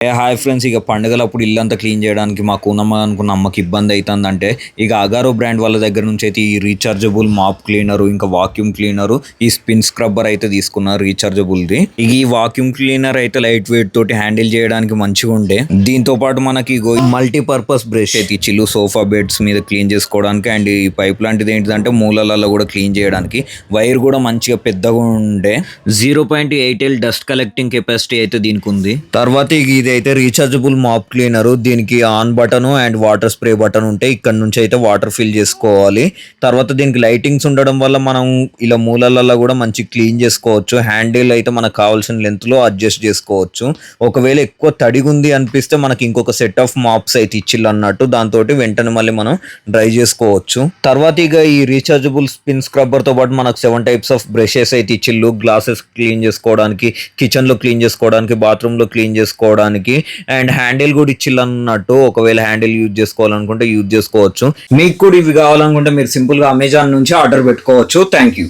Hi friends, ఇక పండుగలప్పుడు ఇల్లంతా clean చేయడానికి మా కూనమ్మ అనుకున్న అమ్మకి ఇబ్బంది అవుతుందంటే ఇక అగారో బ్రాండ్ వాళ్ళ దగ్గర నుంచి అయితే ఈ రీఛార్జబుల్ మాప్ క్లీనరు, ఇంకా వాక్యూమ్ క్లీనరు, ఈ స్పిన్ స్క్రబ్బర్ అయితే తీసుకున్నారు రీఛార్జబుల్ది. ఇక ఈ వాక్యూమ్ క్లీనర్ అయితే లైట్ వెయిట్ తోటి హ్యాండిల్ చేయడానికి మంచిగా ఉండే. దీంతో పాటు మనకి మల్టీపర్పస్ బ్రష్ అయితే ఇచ్చిల్లు సోఫా బెడ్స్ మీద క్లీన్ చేసుకోవడానికి. అండ్ ఈ పైప్ లాంటిది ఏంటిదంటే మూలలలో కూడా క్లీన్ చేయడానికి. వైర్ కూడా మంచిగా పెద్దగా ఉండే. 0.8L డస్ట్ కలెక్టింగ్ కెపాసిటీ అయితే దీనికి ఉంది. తర్వాత ఇది అయితే రీఛార్జబుల్ మాప్ క్లీనర్. దీనికి on button and water spray button ఉంటాయి. ఇక్కడ నుంచి అయితే వాటర్ ఫిల్ చేసుకోవాలి. తర్వాత దీనికి లైటింగ్స్ ఉండడం వల్ల మనం ఇలా మూలలలో కూడా మంచి క్లీన్ చేసుకోవచ్చు. హ్యాండిల్ అయితే మనకు కావాల్సిన లెంత్ లో అడ్జస్ట్ చేసుకోవచ్చు. ఒకవేళ ఎక్కువ తడిగుంది అనిపిస్తే మనకి ఇంకొక సెట్ ఆఫ్ మాప్స్ అయితే ఇచ్చిల్లు అన్నట్టు. దాంతో వెంటనే మళ్ళీ మనం డ్రై చేసుకోవచ్చు. తర్వాత ఇక ఈ రీఛార్జబుల్ స్పిన్ స్క్రబ్బర్ తో పాటు మనకు 7 టైప్స్ ఆఫ్ బ్రషెస్ అయితే ఇచ్చిల్లు. గ్లాసెస్ క్లీన్ చేసుకోవడానికి, కిచెన్ లో క్లీన్ చేసుకోవడానికి, బాత్రూమ్ లో క్లీన్ చేసుకోవడానికి, అండ్ హ్యాండిల్ కూడా ఇచ్చిల్లు అన్నట్టు. ఒకవేళ హ్యాండిల్ యూజ్ చేసుకోవాలనుకుంటే యూజ్ చేసుకోవచ్చు. మీకు కూడా ఇవి కావాలనుకుంటే మీరు సింపుల్ గా అమెజాన్ నుంచి ఆర్డర్ పెట్టుకోవచ్చు. Thank you.